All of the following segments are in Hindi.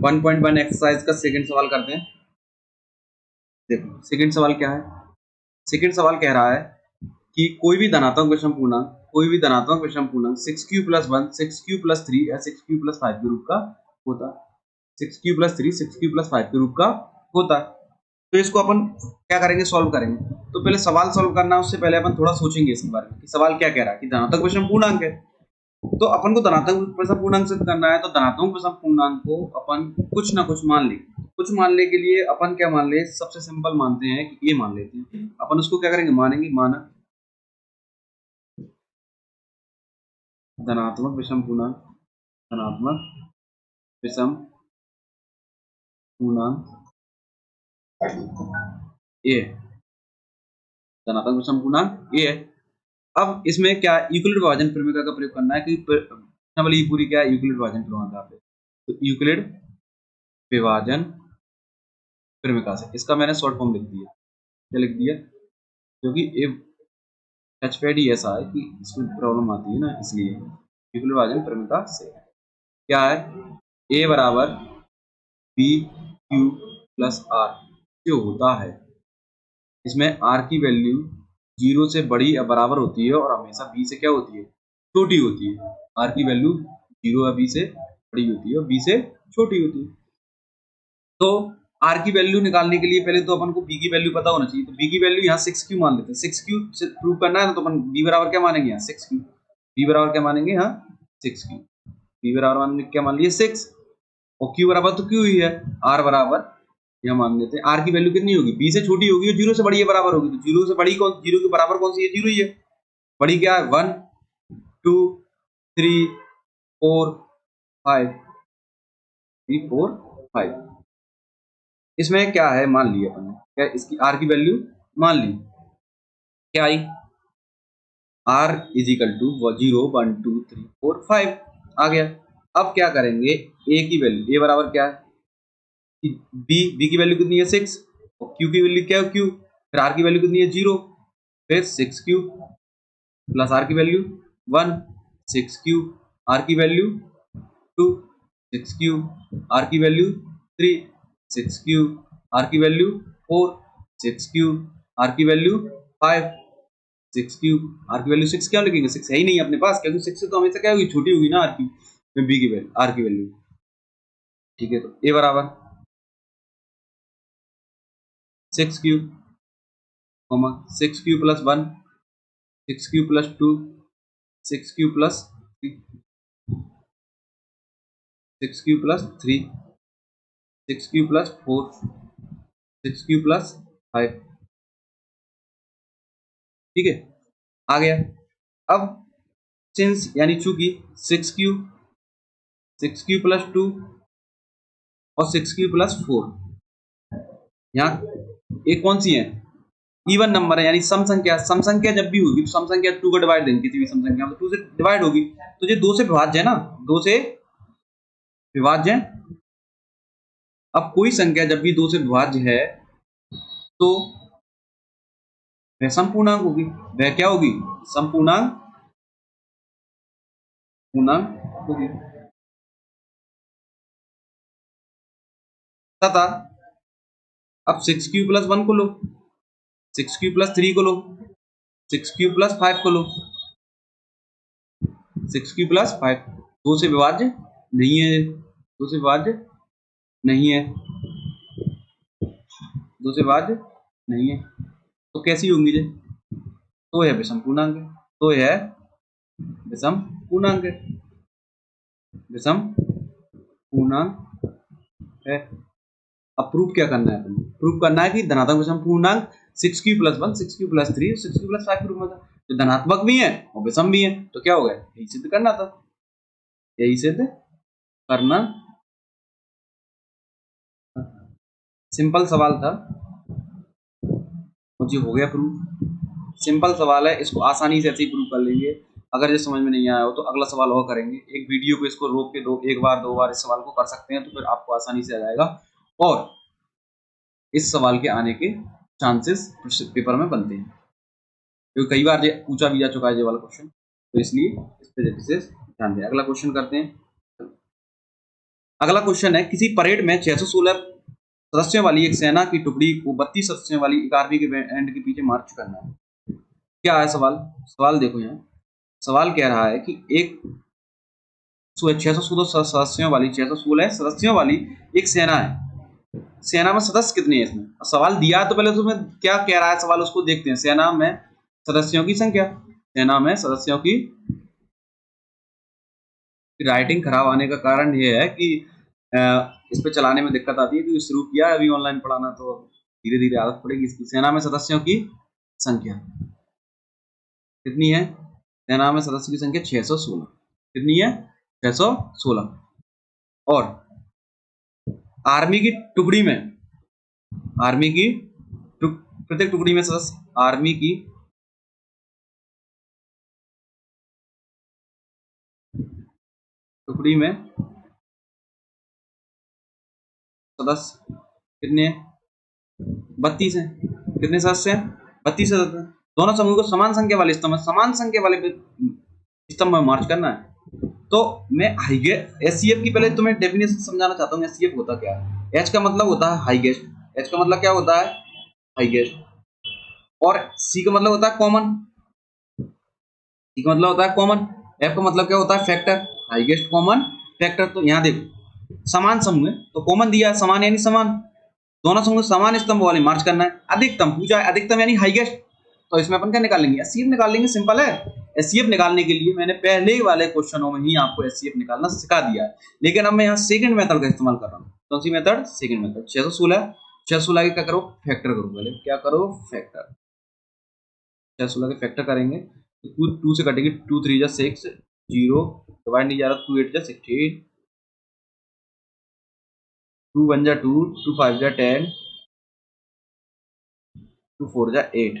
1.1 एक्सरसाइज का सेकंड सवाल करते हैं। देखो सेकंड सवाल क्या है। सेकंड सवाल कह रहा है कि कोई भी धनात्मक विषम पूर्णांक 6q + 1 6q + 3 या 6q + 5 के रूप का होता है। 6q + 3 6q + 5 के रूप का होता है। तो इसको अपन क्या करेंगे, सॉल्व करेंगे। तो पहले सवाल सॉल्व करना है, उससे पहले अपन थोड़ा सोचेंगे इसके बारे में कि सवाल क्या कह रहा है कि धनात्मक विषम पूर्णांक है। तो अपन को धनात्मक विषम पूर्णांक सिद्ध करना है, तो धनात्मक विषम पूर्णांक को अपन कुछ ना कुछ मान लेंगे। कुछ मानने के लिए अपन क्या मान ले, सबसे सिंपल मानते हैं कि ये मान लेते हैं। अपन उसको क्या करेंगे, मानेंगे माना धनात्मक विषम पूर्णांक, धनात्मक विषम पूर्णांक ए, धनात्मक विषम पूर्णांक ए है। अब इसमें क्या यूक्लिड विभाजन प्रमेय का प्रयोग करना है कि ये पूरी क्या है, यूक्लिड विभाजन प्रमेय पे। तो यूक्लिड विभाजन प्रमेय से इसका मैंने शॉर्ट फॉर्म लिख दिया। क्या लिख दिया, क्योंकि टचपैड ही ऐसा है कि इसमें प्रॉब्लम आती है ना, इसलिए यूक्लिड विभाजन प्रमेय से क्या है, a बराबर b q प्लस r जो होता है, इसमें r की वैल्यू 0 से बड़ी या बराबर होती है और हमेशा b से क्या होती है, छोटी होती है। r की वैल्यू 0 या b से बड़ी होती है और b से छोटी होती है। तो r की वैल्यू निकालने के लिए पहले तो अपन को b की वैल्यू पता होना चाहिए। तो b की वैल्यू यहाँ 6q मान लेते हैं। 6q से प्रूव करना है ना, तो अपन b बराबर क्या मानेंगे, यहाँ 6q। b बराबर क्या मानेंगे, यहाँ 6q। b बराबर क्या मान लिए 6, और q बराबर तो q ही है। r बराबर यहाँ मान लेते हैं, r की वैल्यू कितनी होगी, b से छोटी होगी और 0 से बड़ी है बराबर होगी। तो 0 से बड़ी कौन, 0 के बराबर कौन सी है, 0 ही है। बड़ी क्या है, 1 2 3 4 5 3 4 5। इसमें क्या है, मान लिया अपन ने, क्या इसकी r की वैल्यू मान ली, क्या आई, r = 0 1 2 3 4 5 आ गया। अब क्या करेंगे, a की वैल्यू, a बराबर क्या है, b की वैल्यू कितनी है 6, और q की वैल्यू क्या है q, फिर r की वैल्यू कितनी है 0, फिर 6q प्लस r की वैल्यू 1, 6q r की वैल्यू 2, 6q r की वैल्यू 3, 6q r की वैल्यू 4, 6q r की वैल्यू 5, 6q r की वैल्यू 6 क्या लिखेंगे, 6 है ही नहीं अपने पास, क्योंकि 6 से तो हमेशा क्या होगी, छोटी होगी ना r की, फिर b की वैल्यू, r की वैल्यू। ठीक है, तो a बराबर 6q 6q plus 1 6q plus 2 6q plus 3 6q plus 3 6q plus 4 6q plus 5। ठीक है, आ गया। अब सिंस यानी चूंकि 6q प्लस 2 और 6q प्लस 4 यहाँ एक कौन सी है, इवन नंबर है, यानी सम संख्या। सम संख्या जब भी होगी तो सम संख्या 2 का डिवाइड देंगे, किसी भी सम संख्या में 2 से डिवाइड होगी, तो ये 2 से विभाज्य है ना, 2 से विभाज्य है। अब कोई संख्या जब भी 2 से विभाज्य है तो वह समपूर्णांक होगी। वह क्या होगी, समपूर्णांक होगी। तथा अब 6q प्लस 1 को लो, 6q प्लस 3 को लो, 6q प्लस 5 को लो, 6q प्लस 5 2 से विभाज्य नहीं है, 2 से विभाज्य नहीं है, 2 से विभाज्य नहीं है, तो कैसी होंगी ये, तो यह विषम पूर्णांक है, तो यह विषम पूर्णांक है, विषम पूर्णांक है। अब प्रूफ क्या करना है, प्रूफ करना है कि धनात्मक विषम पूर्णांक 6q प्लस 1 6q प्लस 3 और 6q प्लस 5 के रूप में था, जो धनात्मक भी है और विषम भी है। तो क्या हो गया, यही सिद्ध करना था, यही सिद्ध करना। सिंपल सवाल था, मुझे हो गया प्रूफ। सिंपल सवाल है, इसको आसानी से ऐसे ही प्रूफ कर लेंगे। अगर ये समझ में नहीं आया हो तो अगला सवाल और करेंगे, एक वीडियो को इसको रोक के दो, एक बार दो बार इस सवाल को कर सकते हैं, तो फिर आपको आसानी से आ जाएगा और इस सवाल के आने के चांसेस पेपर में बनते हैं, क्योंकि कई बार ये पूछा भी जा चुका है ये वाला क्वेश्चन, तो इसलिए इस पे विशेष ध्यान दें। अगला क्वेश्चन करते हैं। अगला क्वेश्चन है, किसी परेड में 616 सदस्यों वाली एक सेना की टुकड़ी को 32 सदस्यों वाली एक आर्मी के बैंड के पीछे मार्च करना है। क्या है सवाल? सवाल देखो यहाँ, सवाल कह रहा है कि एक 616 सदस्यों वाली 616 सदस्यों वाली एक सेना है। सेना में सदस्य कितने हैं इसमें? सवाल दिया है तो पहले तुम्हें क्या कह रहा है सवाल, उसको देखते हैं। सेना में सदस्यों की संख्या, सेना में सदस्यों की, राइटिंग खराब आने का कारण यह है कि इस पे चलाने में दिक्कत आती है, क्योंकि शुरू किया है अभी ऑनलाइन पढ़ाना, तो धीरे धीरे आदत पड़ेगी इसकी। सेना में सदस्यों की संख्या कितनी है? सेना में सदस्यों की संख्या 616। कितनी है? 616। और आर्मी की टुकड़ी में, आर्मी की प्रत्येक टुकड़ी में सदस्य, आर्मी की टुकड़ी में सदस्य कितने हैं? 32 हैं। कितने सदस्य हैं? 32 सदस्य हैं। दोनों समूह को समान संख्या वाले स्तंभ, समान संख्या वाले स्तंभ में मार्च करना है। तो मैं एचसीएफ की पहले तुम्हें डेफिनेशन समझाना चाहता हूँ। एचसीएफ होता क्या है? एच का मतलब होता है हाईएस्ट, एच का मतलब क्या होता है? हाईएस्ट। और सी का मतलब होता है कॉमन, सी का मतलब होता है कॉमन। एफ का मतलब क्या होता है? Factor, highest common factor. तो यहाँ देखो समान समूह है तो कॉमन दिया है, समान यानी समान, दोनों समूह समान स्तंभ वाले मार्च करना है। अधिकतम पूछा है, अधिकतम यानी हाईएस्ट, तो इसमें अपन क्या निकालेंगे? एचसीएफ निकाल लेंगे, सिंपल है। एचसीएफ निकालने के लिए मैंने पहले वाले क्वेश्चनों में ही आपको एचसीएफ निकालना सिखा दिया है, लेकिन अब मैं यहाँ सेकंड मेथड का इस्तेमाल कर रहा हूँ। कौन सी मेथड? Second method. 616 के क्या करो? फैक्टर करो। पहले क्या करो? फैक्टर। 616 के फैक्टर करेंगे तो 2 से कटेगी, 2 3 जा 6, 0 डिवाइड नहीं जा रहा, 2 8 जा 16, 2 1 जा 2, 2 5 जा 10, 2 4 जा 8,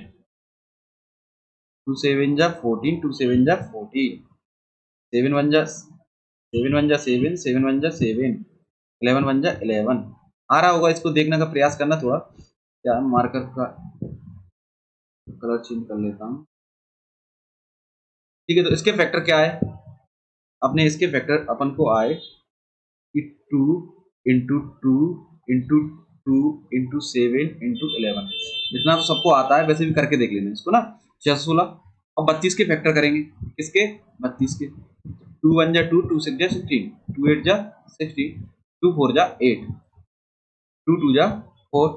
2 7 जा 14, 2 7 जा 14, 7 1 जा 7, 1 जा 7, 7 1 जा 7, 11 1 जा 11। आ रहा होगा, इसको देखने का प्रयास करना थोड़ा। क्या मार्कर का कलर चेंज कर लेता हूँ, ठीक है। तो इसके फैक्टर क्या है? अपने इसके फैक्टर अपन को आए कि 2 इंटू 2 इंटू 2 इंटू 7 इंटू 11, जितना तो सबको आता है वैसे भी करके देख लेना इसको ना। 616। अब 32 के फैक्टर करेंगे, किसके? 32 के। 2 1 जा 2, 2 6 जा 16, 2 8 जा 16, 2 4 जा 8, 2 2 जा 4,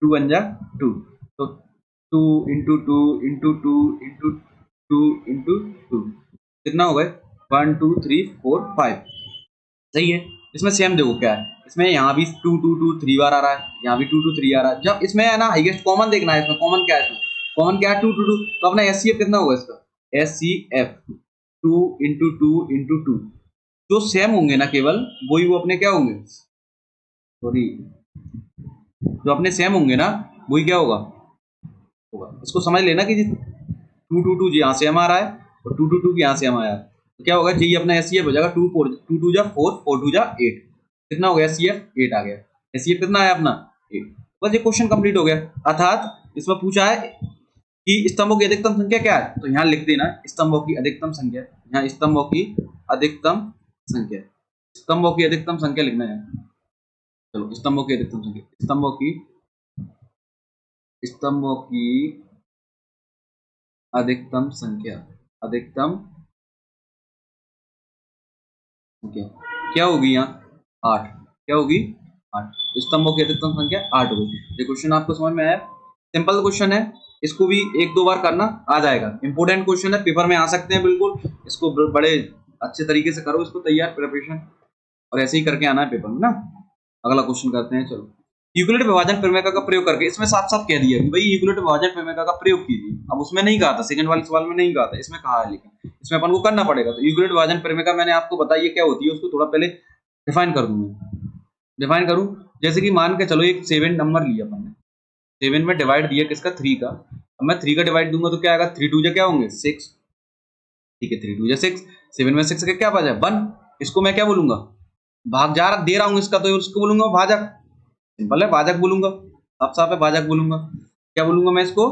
2 1 जा 2, तो 2 इंटू 2 इंटू 2 इंटू 2 इंटू 2 कितना हो गए? 1 2 3 4 5। सही है। इसमें सेम देखो क्या है, इसमें यहाँ भी 2 2 2 3 बार आ रहा है, यहाँ भी 2 2 3 आ रहा है। जब इसमें है ना हाईएस्ट कॉमन देखना है, इसमें कॉमन क्या है? इसमें कॉमन क्या है? 2 2 2। तो अपना एचसीएफ कितना होगा इसका? एचसीएफ 2 इंटू 2 इंटू 2, जो सेम होंगे ना केवल वही वो अपने क्या होंगे, सॉरी, जो अपने सेम होंगे ना वही क्या होगा? इसको समझ लेना कि 2 2 2 यहाँ से हम आ रहा है और 2 2 2 यहाँ से हम आया, तो क्या होगा जी? अपना एचसीएफ हो जाएगा 2 4, 2 2 जा 4, 4 2 जा 8। कितना हो गया? एचसीएफ 8 आ गया। एचसीएफ कितना आया अपना? 8। बस ये क्वेश्चन कंप्लीट हो गया। अर्थात इसमें पूछा है कि स्तंभों की अधिकतम संख्या क्या है, तो यहाँ लिख देना स्तंभों की अधिकतम संख्या। यहाँ स्तंभों की अधिकतम संख्या, स्तंभों की अधिकतम संख्या लिखना है। चलो स्तंभों की अधिकतम संख्या, स्तंभों की अधिकतम संख्या, अधिकतम संख्या क्या होगी? यहाँ 8। क्या होगी? 8। स्तंभों की अधिकतम संख्या 8 होगी। ये क्वेश्चन आपको समझ में आया? सिंपल क्वेश्चन है, इसको भी 1-2 बार करना आ जाएगा। इंपोर्टेंट क्वेश्चन है, पेपर में आ सकते हैं बिल्कुल। इसको बड़े अच्छे तरीके से करो, इसको तैयार प्रिपरेशन, और ऐसे ही करके आना है पेपर में ना। अगला क्वेश्चन करते हैं। चलो, यूक्लिड विभाजन प्रमेय का प्रयोग करके, इसमें साथ साथ कह दिया कि भाई यूक्लिड विभाजन प्रमेय का प्रयोग कीजिए। अब उसमें नहीं कहा था, सेकंड वाले सवाल में नहीं कहा था, इसमें कहा है, लेकिन इसमें अपन को करना पड़ेगा। तो यूक्लिड विभाजन प्रमेय का मैंने आपको बताइए क्या होती है, उसको थोड़ा पहले डिफाइन कर दूं। डिफाइन करूं, जैसे कि मान के चलो एक 7 नंबर लिया अपन ने, 7 में डिवाइड दिया किसका? 3 का। अब मैं 3 का डिवाइड दूंगा तो क्या आएगा? 3 2 जा क्या होंगे? 6। ठीक है, 3 2 जा 6, 7 में 6 का क्या बचा? 1। इसको मैं क्या बोलूंगा? भाग जा रहा दे रहा हूं इसका, तो उसको बोलूंगा भाजक। सिंपल है, भाजक बोलूंगा, साफ साफ है, भाजक बोलूंगा। क्या बोलूंगा मैं इसको?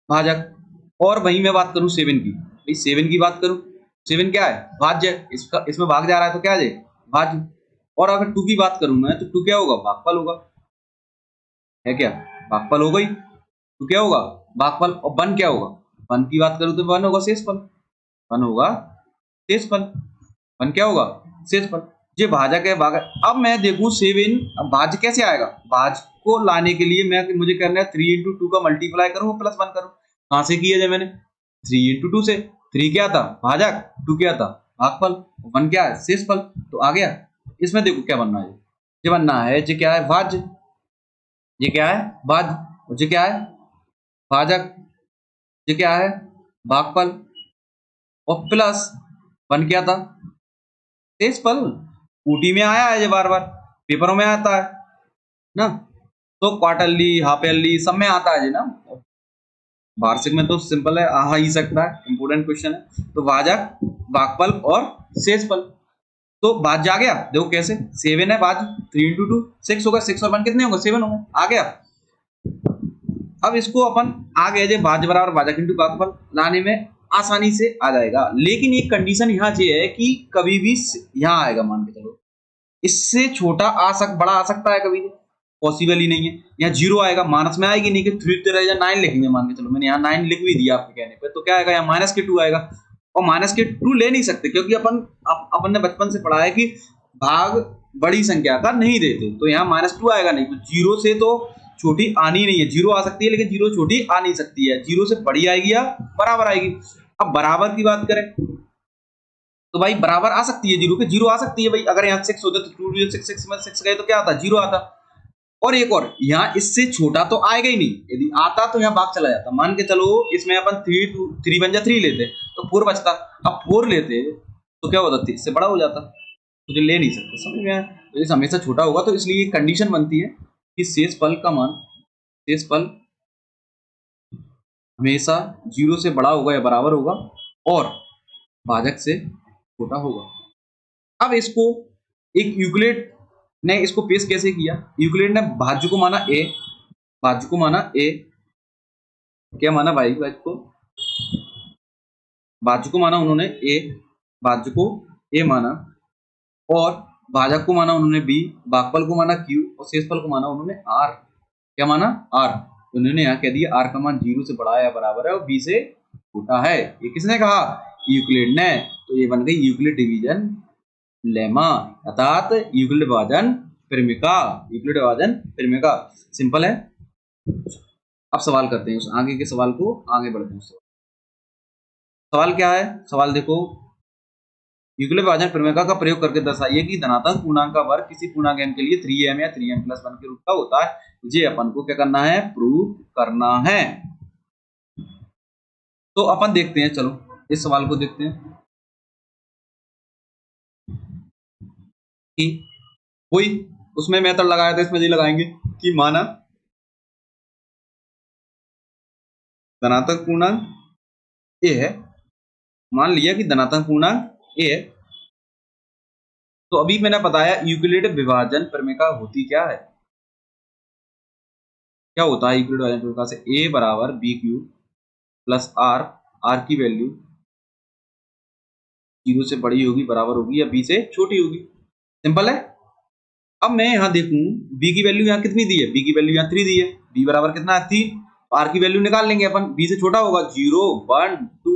भाजक। और वहीं मैं बात करूं 7 की, भाई 7 की बात करूं, 7 क्या है? भाज्य। इसका इसमें भाग जा रहा है तो क्या है? भाज्य। और अगर 2 की बात करूं मैं तो 2 क्या होगा, भागफल होगा, है क्या, भागफल हो गई। 2 क्या होगा, भागफल। और 1 क्या होगा, 1 की बात करूं तो 1 होगा शेषफल, 1 होगा शेषफल, 1 क्या होगा शेषफल। ये भाजक है, भाजक। अब मैं देखूं 7, अब भाज्य कैसे आएगा, भाज्य को लाने के लिए मैं मुझे करना है 3 into 2 का मल्टीप्लाई करूं प्लस 1 करूं। कहां से किया जाए मैंने, 3 into 2 से। 3 क्या था भाजक, 2 क्या था भागफल, 1 क्या है शेषफल। तो आ गया। इसमें देखो क्या बनना है, ये बनना है, ये क्या है भाज्य, ये क्या है भाज्य, और ये क्या है भाजक, ये क्या है भागफल, और प्लस 1 क्या था शेषफल। ऊटी में आया है ये, बार बार पेपरों में आता है ना, तो क्वार्टरली हाफ ईयरली सब में आता है ये ना, वार्षिक में तो सिंपल है, आ ही सकता है, इंपोर्टेंट क्वेश्चन है। तो भाजक, भागफल और शेषफल। तो भाज्य आ गया, देखो कैसे, 7 है भाज्य, 3 into 2 6 होगा, 6 और 1 कितने होंगे 7 होंगे, आ गया। अब इसको अपन आ गया जो भाज्य बराबर भाजक इंटू भागफल लाने में आसानी से आ जाएगा, लेकिन एक कंडीशन यहाँ ये है कि कभी भी यहाँ आएगा, मान के चलो इससे छोटा बड़ा आ सकता है, कभी पॉसिबल ही नहीं है। यहाँ 0 आएगा, माइनस में आएगी नहीं कि 3 तो 9 लिखेंगे, मान के चलो मैंने यहाँ 9 लिख भी दिया आपके कहने पे, तो क्या आएगा यहाँ -2 आएगा। और -2 ले नहीं सकते क्योंकि अपन ने बचपन से पढ़ा है कि भाग बड़ी संख्या का नहीं देते, तो यहाँ -2 आएगा नहीं, तो 0 से तो छोटी आनी नहीं है, 0 आ सकती है लेकिन 0 छोटी आ नहीं सकती है, 0 से बड़ी आएगी या बराबर आएगी। अब बराबर की बात करें तो भाई बराबर आ सकती है, 0 के 0 आ सकती है भाई, अगर यहाँ 6 होते तो 2 6 6 में 6 गए तो क्या आता 0 आता। और एक और, यहाँ इससे छोटा तो आएगा ही नहीं, यदि आता तो यहाँ भाग चला जाता। मान के चलो इसमें अपन 3 बन जा 3 लेते तो 4 बचता, अब 4 लेते तो क्या होता, इससे बड़ा हो जाता, तो ले नहीं सकते, समझ में आया। तो ये हमेशा छोटा होगा, तो इसलिए कंडीशन बनती है कि शेषफल का मान, शेषफल हमेशा 0 से बड़ा होगा या बराबर होगा और भाजक से छोटा होगा। अब इसको एक यूक्लिड ने इसको पेश कैसे किया, यूक्लिड ने भाज्य को माना ए, भाज्य को माना ए, क्या माना भाई, भाज्य को, भाज्य को माना उन्होंने ए, भाज्य को ए माना, और भाजक को माना उन्होंने बी, भागफल को माना क्यू, और शेषफल को माना उन्होंने आर। क्या माना आर, उन्होंने यहाँ कह दिया आर का मान 0 से बड़ा है या बराबर है और बी से छोटा है। ये किसने कहा, यूक्लिड ने। तो ये बन गई यूक्लिड डिवीजन लेमा, अर्थात यूक्लिड विभाजन प्रमेयिका, यूक्लिड विभाजन प्रमेयिका। सिंपल है। अब सवाल करते हैं, उस आगे के सवाल को आगे बढ़ते हैं। सवाल क्या है, सवाल देखो, यूक्लिड विभाजन प्रमेयिका का प्रयोग करके दर्शाइए कि धनात्मक पूर्णांक का वर्ग किसी पूर्णांक n के लिए 3m या 3m+1 के रूप का होता है। ये अपन को क्या करना है, प्रूव करना है। तो अपन देखते हैं, चलो इस सवाल को देखते हैं कि कोई उसमें मेथड लगाया था, इसमें ये लगाएंगे कि माना धनात्मक पूर्णांक ए है, मान लिया कि धनात्मक पूर्णांक ए है, तो अभी मैंने बताया यूक्लिड विभाजन प्रमेयिका होती क्या है, क्या होता है यूक्लिड विभाजन प्रमेयिका से, ए बराबर b q plus r, r की वैल्यू 0 से बड़ी होगी, बराबर होगी या बी से छोटी होगी। सिंपल है। अब मैं यहाँ देखूं बी की वैल्यू यहाँ कितनी दी है, बी की वैल्यू यहाँ 3 दी है, बी बराबर कितना है 3, आर की वैल्यू निकाल लेंगे अपन, बी से छोटा होगा 0 1 2,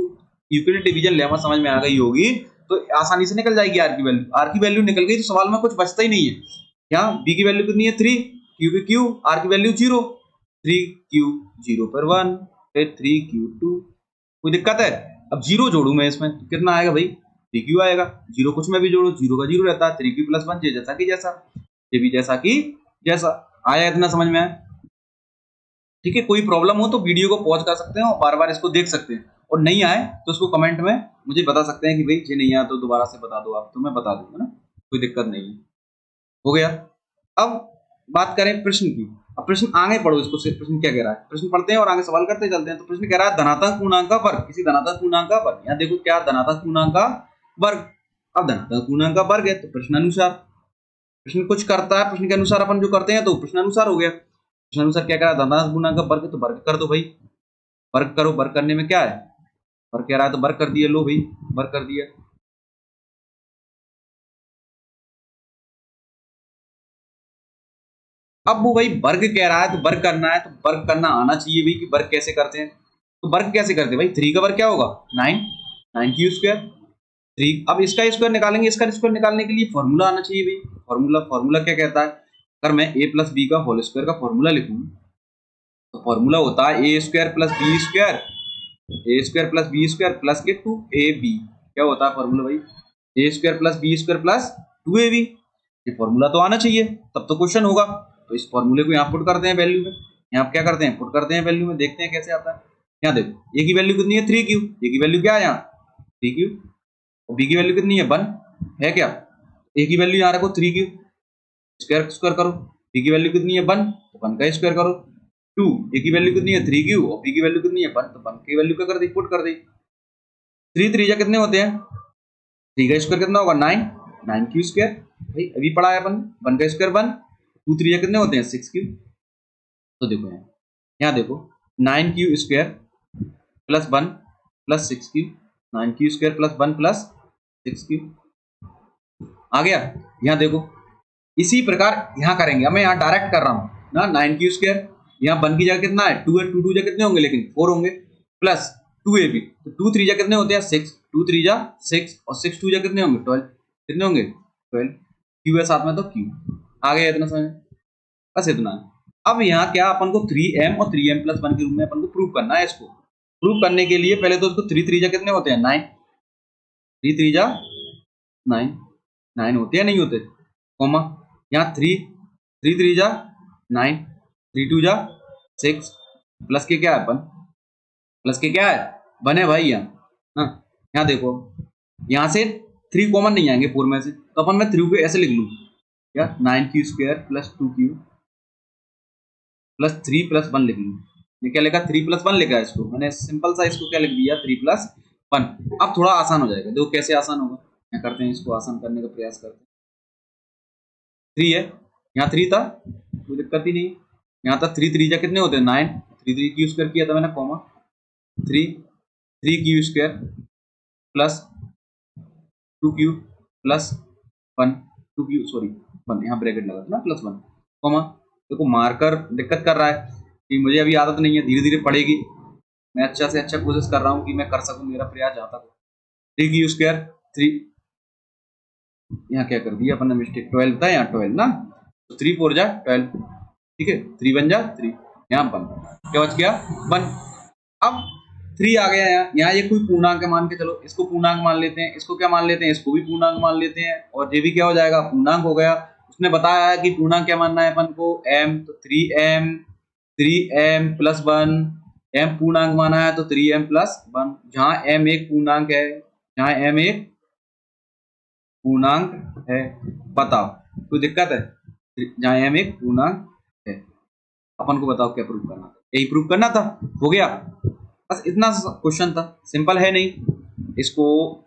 यूक्लिड डिवीजन लेमा समझ में आ गई होगी तो आसानी से निकल जाएगी आर की वैल्यू। आर की वैल्यू निकल गई तो सवाल में कुछ बचता ही नहीं है। यहाँ बी की वैल्यू कितनी है 3, क्यू की क्यू, आर की वैल्यू 0, 3q 0 पर 1, फिर 3q2, कोई दिक्कत है। अब 0 जोड़ू मैं इसमें तो कितना आएगा भाई 3q आएगा, 0 कुछ में भी जोड़ो 0 का 0 रहता है, 3q+1 जैसा कि जैसा, ये भी जैसा कि जैसा। आया इतना समझ में आया, ठीक है। कोई प्रॉब्लम हो तो वीडियो को पॉज कर सकते हैं और बार बार इसको देख सकते हैं, और नहीं आए तो उसको कमेंट में मुझे बता सकते हैं कि भाई ये नहीं आया तो दोबारा से बता दो आप, तो मैं बता दूंगा ना, कोई दिक्कत नहीं है। हो गया। अब बात करें प्रश्न की, अब प्रश्न आगे पढ़ो इसको, प्रश्न क्या कह रहा है, प्रश्न पढ़ते हैं और आगे सवाल करते चलते हैं। तो प्रश्न कह रहा है धनात्मक पूर्णांक का वर्ग, किसी धनात्मक पूर्णांक का वर्ग, यहाँ देखो क्या धनात्मक पूर्णांक का वर्ग। अब धनात्मक पूर्णांक का वर्ग है तो प्रश्नानुसार, प्रश्न कुछ करता है, प्रश्न के अनुसार अपन जो करते हैं तो प्रश्नानुसार हो गया। प्रश्नानुसार क्या कह रहा है, धनात्मक पूर्णांक का वर्ग, तो वर्ग कर दो भाई, वर्ग करो, वर्ग करने में क्या है, वर्ग कह रहा है तो वर्ग कर दिया, लो भाई वर्ग कर दिया। अब वो भाई वर्ग कह रहा है तो वर्ग करना है, तो वर्ग करना आना चाहिए भाई कि वर्ग कैसे करते हैं। तो वर्ग कैसे करते हैं भाई, 3 का वर्ग क्या होगा 9, 9 क्यू स्क्वायर 3। अब इसका स्क्वायर निकालेंगे, इसका स्क्वायर निकालने के लिए फॉर्मूला आना चाहिए भाई। फॉर्मूला क्या कहता है, अगर मैं a प्लस बी का होल स्क्वायर का फॉर्मूला लिखूं तो फॉर्मूला होता है A square plus B square, A square plus B square plus के 2ab। क्या होता है फॉर्मूला भाई, A square plus B square plus 2ab। ये फॉर्मूला तो आना चाहिए तब तो क्वेश्चन होगा। तो इस फॉर्मूले को यहाँ पुट करते हैं वैल्यू में, यहाँ क्या करते हैं पुट करते हैं वैल्यू में, देखते हैं कैसे आता है। यहाँ देखो ए की वैल्यू कितनी है 3q, ए की वैल्यू क्या है यहाँ 3q, और बी की वैल्यू कितनी है 1 है क्या, ए की वैल्यू यहाँ रखो 3q, स्क्वायर स्क्वायर करो, बी की वैल्यू कितनी है 1 तो 1 का स्क्वायर करो, 2 ए की वैल्यू कितनी है 3q और बी की वैल्यू कितनी है 1 तो 1 की वैल्यू क्या कर दी पुट कर दी। 3 3 कितने होते हैं, 3 का स्क्वायर कितना होगा 9, 9q स्क्वायर भाई अभी पढ़ा है अपन, 1 का स्क्वायर 1, 2 3 कितने होते हैं 6q। तो देखो यहाँ देखो 9q square plus 1 plus 6q, 9q square plus 1 plus 6q आ गया। यहाँ देखो इसी प्रकार यहाँ करेंगे, मैं यहाँ डायरेक्ट कर रहा हूँ ना, 9q स्क्वायर यहाँ 1 की जगह कितना है 2 है, 2 2 कितने होंगे लेकिन 4 होंगे, प्लस 2ab तो 2 3 कितने होते हैं 6, 2 3 6 और 6 2 कितने होंगे 12, कितने होंगे 12, q है साथ में तो q आ गया इतना समझ, बस इतना। अब यहाँ क्या अपन को 3m और 3m प्लस 1 के रूप में अपन को प्रूव करना है। इसको प्रूव करने के लिए पहले तो उसको 3 3 कितने होते हैं 9, 3 3 9 9 होते हैं नहीं होते, कॉमा यहाँ 3 3 3 9 3 2 6 प्लस के क्या है अपन, प्लस के क्या है 1 है भाई यहाँ। हाँ यहाँ देखो यहाँ से 3 कॉमन नहीं आएंगे 4 में से, तो अपन मैं 3 को ऐसे लिख लूँ क्या 9q square plus 2q plus 3 plus 1 लिख लूँ। ये क्या लिखा 3 प्लस 1 लिखा है, इसको मैंने सिंपल सा इसको क्या लिख दिया 3 प्लस 1। अब थोड़ा आसान हो जाएगा, देखो कैसे आसान होगा, क्या करते हैं इसको आसान करने का प्रयास करते हैं। 3 है यहाँ 3 था कोई दिक्कत ही नहीं, यहाँ तक 3 3 कितने होते हैं 9, 3 3 क्यू स्क्वायर किया था मैंने comma 3 3 Q square plus 2q plus 1 2q sorry 1 यहाँ ब्रैकेट लगा था ना प्लस 1 कॉमा। देखो मार्कर दिक्कत कर रहा है कि मुझे अभी आदत नहीं है, धीरे धीरे पड़ेगी, मैं अच्छा से अच्छा कोशिश कर रहा हूँ कि मैं कर सकूँ, मेरा प्रयास जहाँ तक हो। 3q स्क्वायर 3 यहाँ क्या कर दिया अपन ने मिस्टेक 12 था यहाँ 12 ना, तो 3 4 12 ठीक है, 3 1 3 यहाँ 1 क्या बच गया 1। अब 3 आ गया यहाँ ये कोई पूर्णांक मान के चलो, इसको पूर्णांक मान लेते हैं, इसको क्या मान लेते हैं इसको भी पूर्णांक मान लेते हैं, और ये भी क्या हो जाएगा पूर्णांक हो गया। उसने बताया है कि पूर्णांक क्या मानना है अपन को m, तो 3m प्लस 1, m पूर्णांक माना है तो 3m प्लस 1, जहाँ m एक पूर्णांक है, जहाँ m एक पूर्णांक है, बताओ कोई दिक्कत है, जहाँ m एक पूर्णांक है। अपन को बताओ क्या प्रूव करना था, यही प्रूव करना था, हो गया बस इतना क्वेश्चन था, सिंपल है नहीं। इसको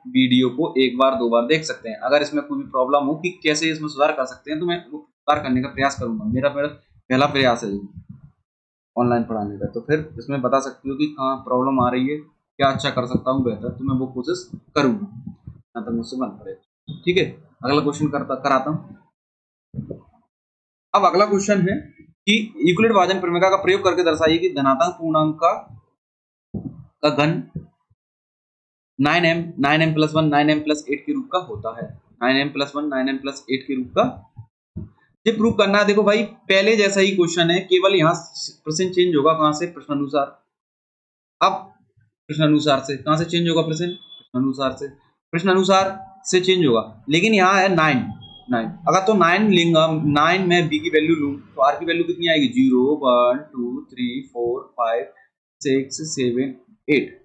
वीडियो को एक बार दो बार देख सकते हैं, अगर इसमें कोई भी प्रॉब्लम हो कि कैसे इसमें सुधार कर सकते हैं तो मैं वो सुधार करने का प्रयास करूंगा, मेरा पहला प्रयास है ऑनलाइन पढ़ाने का, तो फिर इसमें बता सकती हो कि कहाँ प्रॉब्लम आ रही है, क्या अच्छा कर सकता हूँ बेहतर, तो मैं वो कोशिश करूंगा जहाँ तक मुझसे बन पड़ेगा। ठीक है, अगला क्वेश्चन कराता हूँ। अब अगला क्वेश्चन है कि यूक्लिड भाजन प्रमेय का प्रयोग करके दर्शाइए कि धनात्मक पूर्णांक का घन 9m प्लस 1 9m प्लस 8 के रूप का होता है, 9m प्लस 1 9m प्लस 8 के रूप का, ये प्रूव करना है। देखो भाई पहले जैसा ही क्वेश्चन है, केवल यहाँ प्रश्न चेंज होगा कहाँ से प्रश्नानुसार, अब प्रश्नानुसार से कहाँ से चेंज होगा प्रश्नानुसार से चेंज होगा, लेकिन यहाँ है 9 अगर तो 9 लेंगा, 9 में b की वैल्यू लूँ तो r की वैल्यू कितनी आएगी 0 1 2 3 4 5 6 7 8।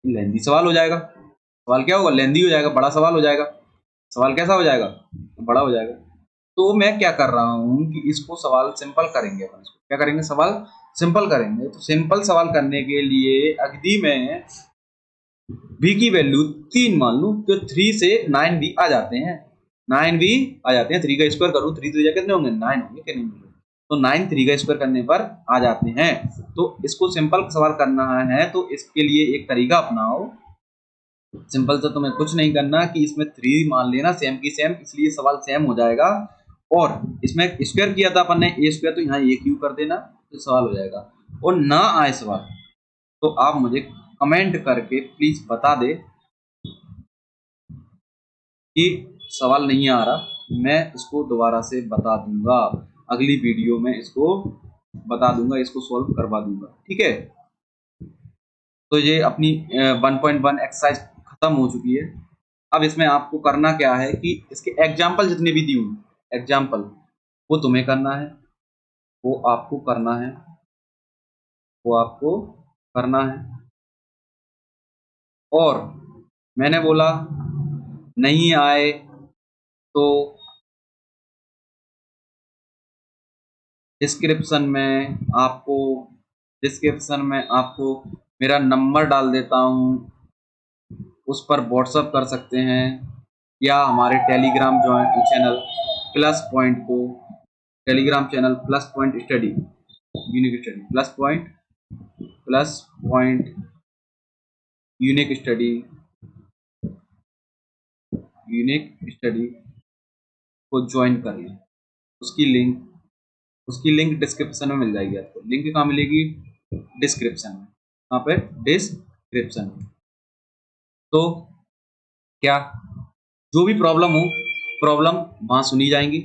लेंदी सवाल हो जाएगा, सवाल क्या होगा लेंदी हो जाएगा, बड़ा सवाल हो जाएगा, सवाल कैसा हो जाएगा बड़ा हो जाएगा। तो मैं क्या कर रहा हूँ कि इसको सवाल सिंपल करेंगे, अपन इसको क्या करेंगे सवाल सिंपल करेंगे। तो सिंपल सवाल करने के लिए अगदी में b की वैल्यू 3 मान लूँ तो 3 से 9 भी आ जाते हैं, 9 भी आ जाते हैं, 3 का स्क्वायर करूँ 3 3 कितने होंगे 9 होंगे कि नहीं, तो 9 3 का स्क्वायर करने पर आ जाते हैं। तो इसको सिंपल सवाल करना है तो इसके लिए एक तरीका अपनाओ, सिंपल से तुम्हें कुछ नहीं करना कि इसमें 3 मान लेना सेम की सेम, इसलिए सवाल सेम हो जाएगा और इसमें स्क्वायर किया था अपन ने ए स्क्वायर, तो यहाँ ए क्यू कर देना तो सवाल हो जाएगा। और ना आए सवाल तो आप मुझे कमेंट करके प्लीज बता दे कि सवाल नहीं आ रहा, मैं इसको दोबारा से बता दूंगा, अगली वीडियो में इसको बता दूंगा, इसको सॉल्व करवा दूंगा, ठीक है। तो ये अपनी 1.1 एक्सरसाइज खत्म हो चुकी है। अब इसमें आपको करना क्या है कि इसके एग्जाम्पल जितने भी दी हूँ एग्जाम्पल, वो तुम्हें करना है, वो आपको करना है, वो आपको करना है। और मैंने बोला नहीं आए तो डिस्क्रिप्शन में आपको मेरा नंबर डाल देता हूँ, उस पर व्हाट्सअप कर सकते हैं, या हमारे टेलीग्राम चैनल प्लस पॉइंट को, Telegram channel plus point study unique study plus point unique study को ज्वाइन कर लें। उसकी लिंक डिस्क्रिप्शन में मिल जाएगी। आपको लिंक कहाँ मिलेगी? डिस्क्रिप्शन में, यहाँ पे डिस्क्रिप्शन में। तो क्या जो भी प्रॉब्लम वहां सुनी जाएंगी,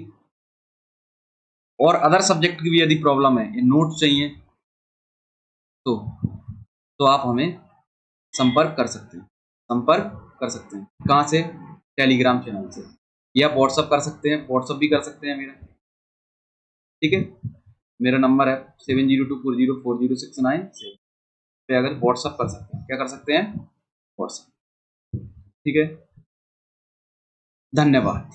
और अदर सब्जेक्ट की भी यदि प्रॉब्लम है, ये नोट चाहिए, तो आप हमें संपर्क कर सकते हैं। कहाँ से? टेलीग्राम चैनल से, या व्हाट्सअप कर सकते हैं, व्हाट्सअप भी कर सकते हैं मेरा, ठीक है। मेरा नंबर है 7024040696 पे अगर व्हाट्सअप कर सकते हैं, क्या कर सकते हैं? व्हाट्सअप, ठीक है। धन्यवाद।